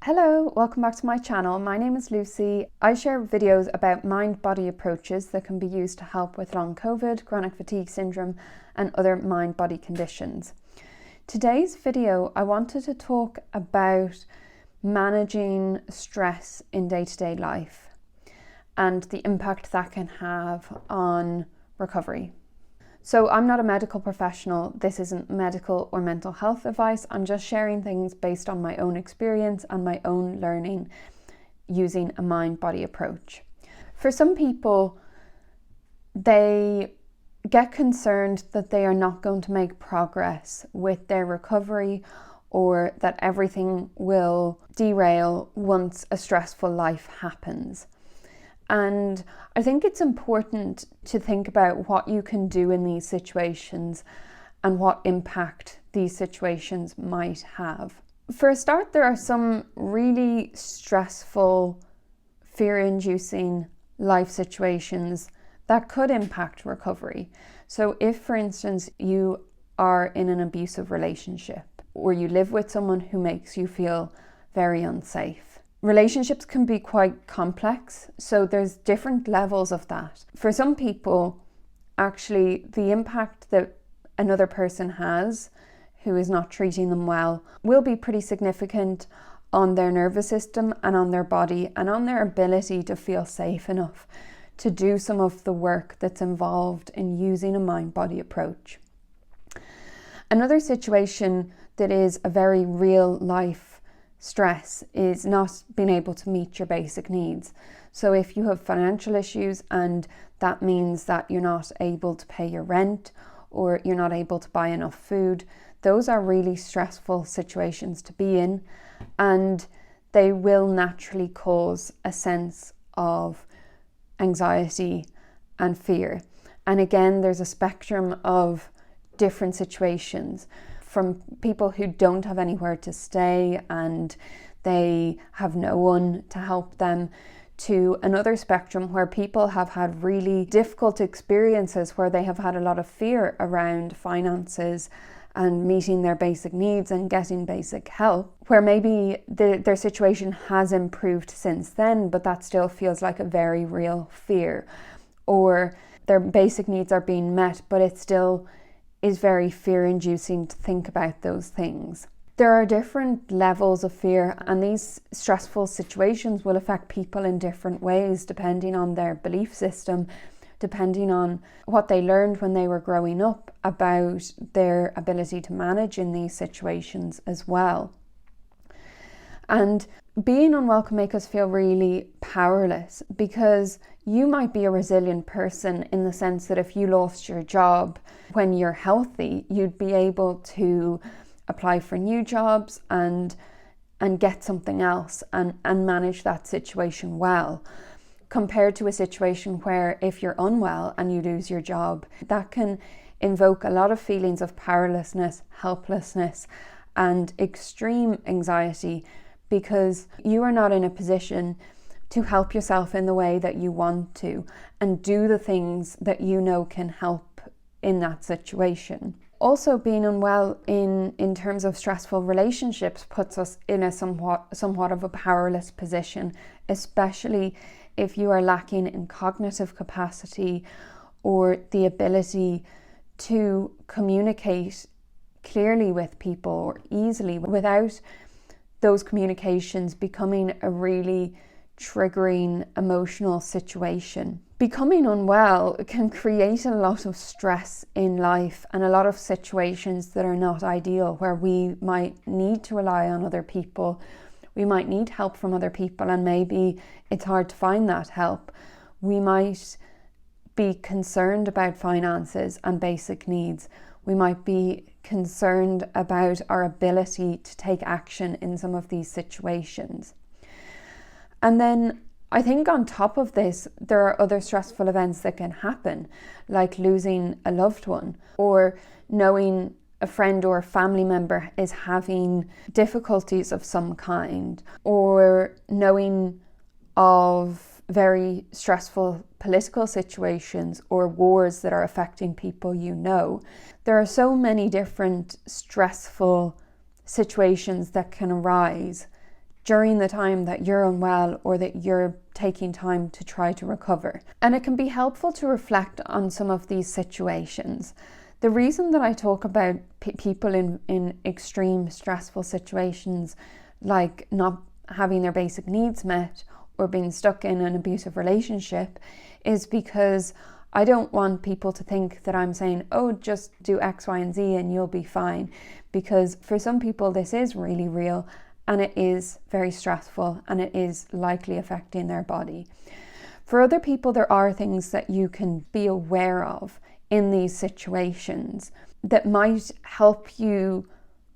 Hello, welcome back to my channel. My name is Lucy. I share videos about mind-body approaches that can be used to help with long COVID, chronic fatigue syndrome, and other mind-body conditions. Today's video, I wanted to talk about managing stress in day-to-day life and the impact that can have on recovery. So I'm not a medical professional. This isn't medical or mental health advice. I'm just sharing things based on my own experience and my own learning using a mind-body approach. For some people, they get concerned that they are not going to make progress with their recovery or that everything will derail once a stressful life happens. And I think it's important to think about what you can do in these situations and what impact these situations might have. For a start, there are some really stressful, fear-inducing life situations that could impact recovery. So if, for instance, you are in an abusive relationship or you live with someone who makes you feel very unsafe, relationships can be quite complex, so there's different levels of that. For some people, actually, the impact that another person has who is not treating them well will be pretty significant on their nervous system and on their body and on their ability to feel safe enough to do some of the work that's involved in using a mind-body approach. Another situation that is a very real life stress is not being able to meet your basic needs. So if you have financial issues and that means that you're not able to pay your rent or you're not able to buy enough food, those are really stressful situations to be in, and they will naturally cause a sense of anxiety and fear. And again, there's a spectrum of different situations, from people who don't have anywhere to stay and they have no one to help them, to another spectrum where people have had really difficult experiences where they have had a lot of fear around finances and meeting their basic needs and getting basic help, where maybe their situation has improved since then, but that still feels like a very real fear. Or their basic needs are being met, but it still is very fear-inducing to think about those things. There are different levels of fear, and these stressful situations will affect people in different ways depending on their belief system, depending on what they learned when they were growing up about their ability to manage in these situations as well. And being unwell can make us feel really powerless, because you might be a resilient person in the sense that if you lost your job when you're healthy, you'd be able to apply for new jobs and get something else and manage that situation well, compared to a situation where if you're unwell and you lose your job, that can invoke a lot of feelings of powerlessness, helplessness, and extreme anxiety, because you are not in a position to help yourself in the way that you want to and do the things that you know can help in that situation. Also, being unwell in terms of stressful relationships puts us in a somewhat of a powerless position, especially if you are lacking in cognitive capacity or the ability to communicate clearly with people or easily without those communications becoming a really triggering emotional situation. Becoming unwell can create a lot of stress in life and a lot of situations that are not ideal, where we might need to rely on other people. We might need help from other people, and maybe it's hard to find that help. We might be concerned about finances and basic needs. We might be concerned about our ability to take action in some of these situations. And then I think on top of this, there are other stressful events that can happen, like losing a loved one, or knowing a friend or a family member is having difficulties of some kind, or knowing of very stressful political situations or wars that are affecting people you know. There are so many different stressful situations that can arise during the time that you're unwell or that you're taking time to try to recover. And it can be helpful to reflect on some of these situations. The reason that I talk about people in extreme stressful situations, like not having their basic needs met or being stuck in an abusive relationship, is because I don't want people to think that I'm saying, oh, just do X, Y, and Z and you'll be fine. Because for some people, this is really real and it is very stressful and it is likely affecting their body. For other people, there are things that you can be aware of in these situations that might help you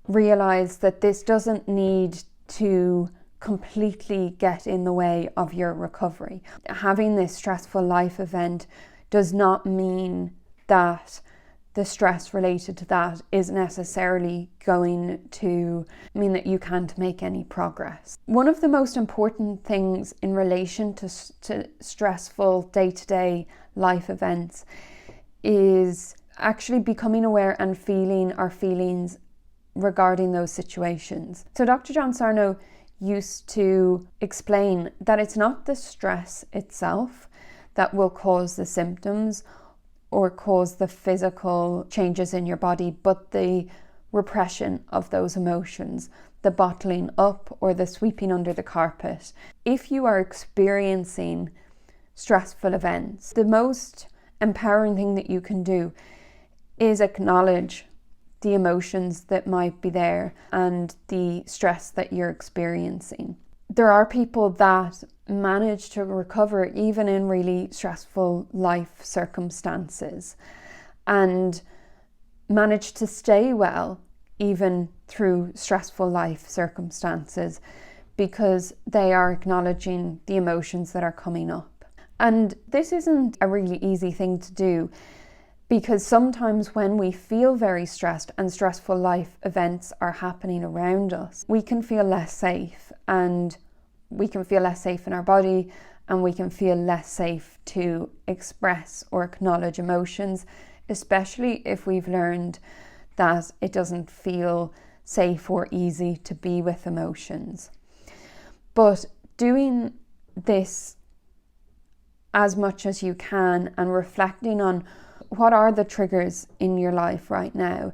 realize that this doesn't need to completely get in the way of your recovery. Having this stressful life event does not mean that the stress related to that is necessarily going to mean that you can't make any progress. One of the most important things in relation to stressful day-to-day life events is actually becoming aware and feeling our feelings regarding those situations. So Dr. John Sarno used to explain that it's not the stress itself that will cause the symptoms or cause the physical changes in your body, but the repression of those emotions, the bottling up or the sweeping under the carpet. If you are experiencing stressful events, the most empowering thing that you can do is acknowledge the emotions that might be there and the stress that you're experiencing. There are people that manage to recover even in really stressful life circumstances and manage to stay well even through stressful life circumstances because they are acknowledging the emotions that are coming up. And this isn't a really easy thing to do, because sometimes when we feel very stressed and stressful life events are happening around us, we can feel less safe, and we can feel less safe in our body, and we can feel less safe to express or acknowledge emotions, especially if we've learned that it doesn't feel safe or easy to be with emotions. But doing this as much as you can and reflecting on what are the triggers in your life right now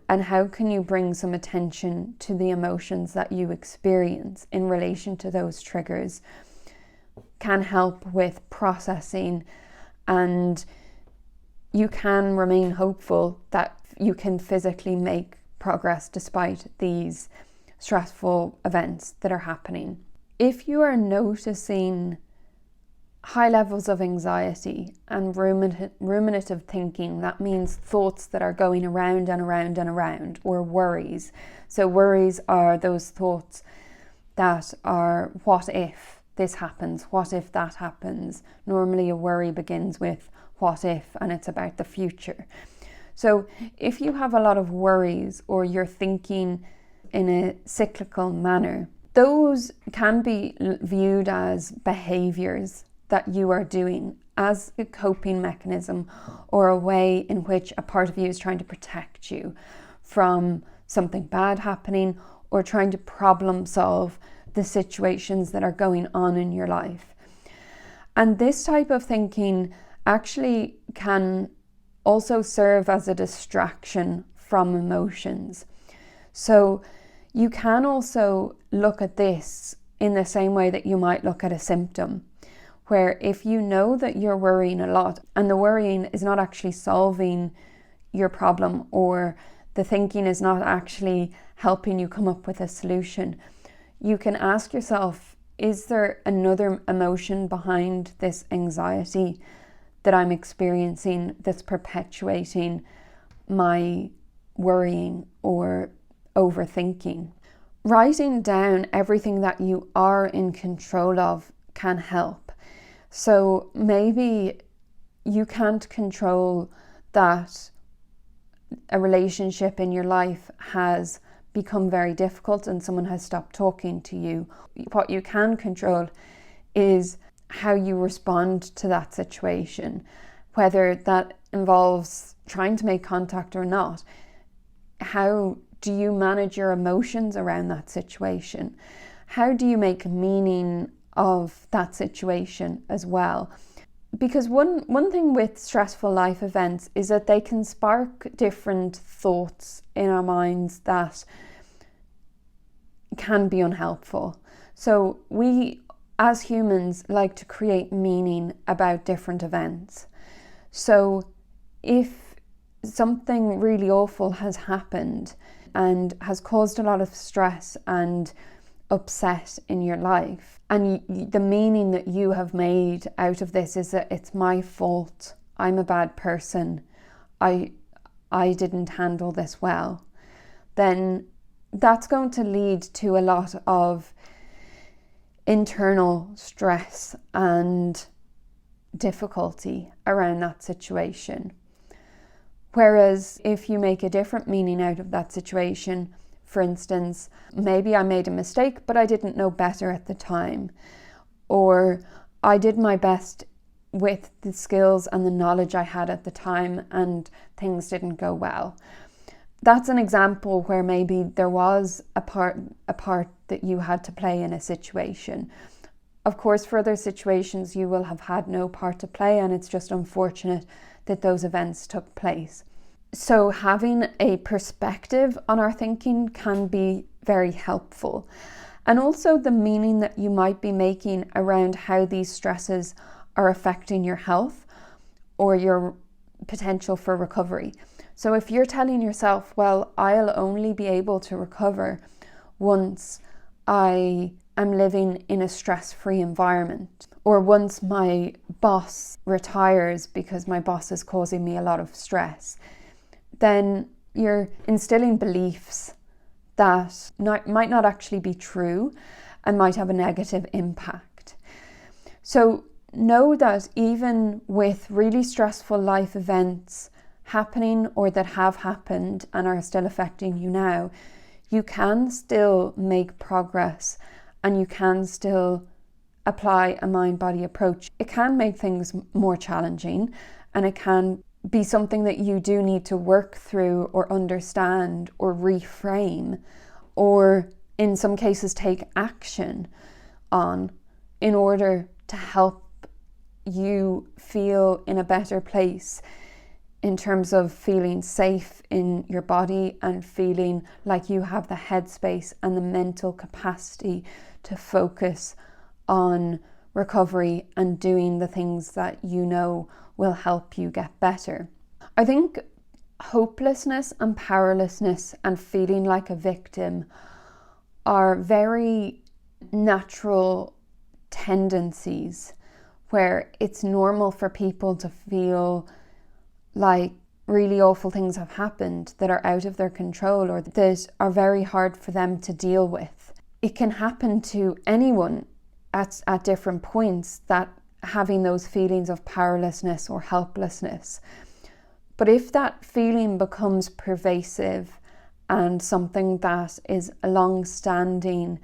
and how can you bring some attention to the emotions that you experience in relation to those triggers can help with processing, and you can remain hopeful that you can physically make progress despite these stressful events that are happening. If you are noticing high levels of anxiety and ruminative thinking, that means thoughts that are going around and around and around, or worries. So worries are those thoughts that are, what if this happens? What if that happens? Normally a worry begins with what if, and it's about the future. So if you have a lot of worries or you're thinking in a cyclical manner, those can be viewed as behaviors that you are doing as a coping mechanism or a way in which a part of you is trying to protect you from something bad happening or trying to problem solve the situations that are going on in your life. And this type of thinking actually can also serve as a distraction from emotions. So you can also look at this in the same way that you might look at a symptom, where if you know that you're worrying a lot and the worrying is not actually solving your problem or the thinking is not actually helping you come up with a solution, you can ask yourself, is there another emotion behind this anxiety that I'm experiencing that's perpetuating my worrying or overthinking? Writing down everything that you are in control of can help. So maybe you can't control that a relationship in your life has become very difficult and someone has stopped talking to you. What you can control is how you respond to that situation, whether that involves trying to make contact or not. How do you manage your emotions around that situation? how do you make meaning of that situation as well? Because one thing with stressful life events is that they can spark different thoughts in our minds that can be unhelpful. So we, as humans, like to create meaning about different events. So if something really awful has happened and has caused a lot of stress and upset in your life, and the meaning that you have made out of this is that it's my fault, I'm a bad person, I didn't handle this well, then that's going to lead to a lot of internal stress and difficulty around that situation. Whereas if you make a different meaning out of that situation, for instance, maybe I made a mistake, but I didn't know better at the time, or I did my best with the skills and the knowledge I had at the time and things didn't go well. That's an example where maybe there was a part that you had to play in a situation. Of course, for other situations, you will have had no part to play, and it's just unfortunate that those events took place. So having a perspective on our thinking can be very helpful. And also the meaning that you might be making around how these stresses are affecting your health or your potential for recovery. So if you're telling yourself, well, I'll only be able to recover once I am living in a stress-free environment, or once my boss retires because my boss is causing me a lot of stress, then you're instilling beliefs that might not actually be true and might have a negative impact. So know that even with really stressful life events happening or that have happened and are still affecting you now, you can still make progress and you can still apply a mind-body approach. It can make things more challenging, and it can be something that you do need to work through or understand or reframe, or in some cases take action on, in order to help you feel in a better place in terms of feeling safe in your body and feeling like you have the headspace and the mental capacity to focus on recovery and doing the things that you know will help you get better. I think hopelessness and powerlessness and feeling like a victim are very natural tendencies where it's normal for people to feel like really awful things have happened that are out of their control or that are very hard for them to deal with. It can happen to anyone at different points, that having those feelings of powerlessness or helplessness. But if that feeling becomes pervasive and something that is a long-standing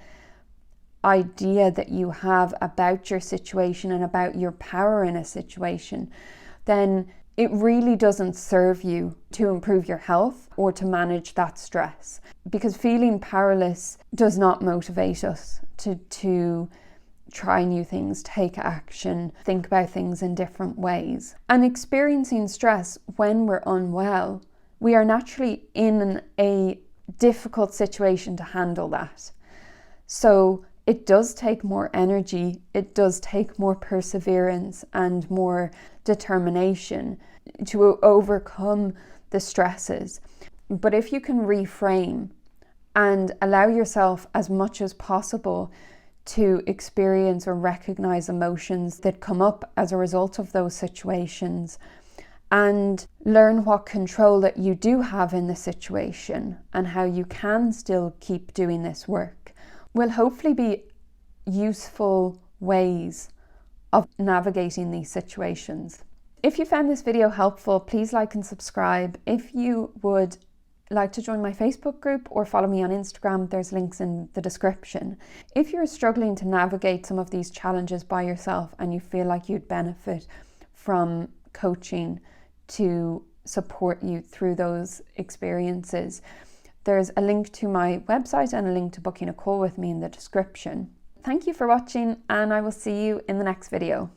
idea that you have about your situation and about your power in a situation, then it really doesn't serve you to improve your health or to manage that stress, because feeling powerless does not motivate us to try new things, take action, think about things in different ways. And experiencing stress when we're unwell, we are naturally in a difficult situation to handle that. So it does take more energy, it does take more perseverance and more determination to overcome the stresses. But if you can reframe and allow yourself as much as possible to experience or recognize emotions that come up as a result of those situations, and learn what control that you do have in the situation and how you can still keep doing this work, will hopefully be useful ways of navigating these situations. If you found this video helpful, please like and subscribe. If you would like to join my Facebook group or follow me on Instagram, there's links in the description. If you're struggling to navigate some of these challenges by yourself and you feel like you'd benefit from coaching to support you through those experiences, There's a link to my website and a link to booking a call with me in the description. Thank you for watching, and I will see you in the next video.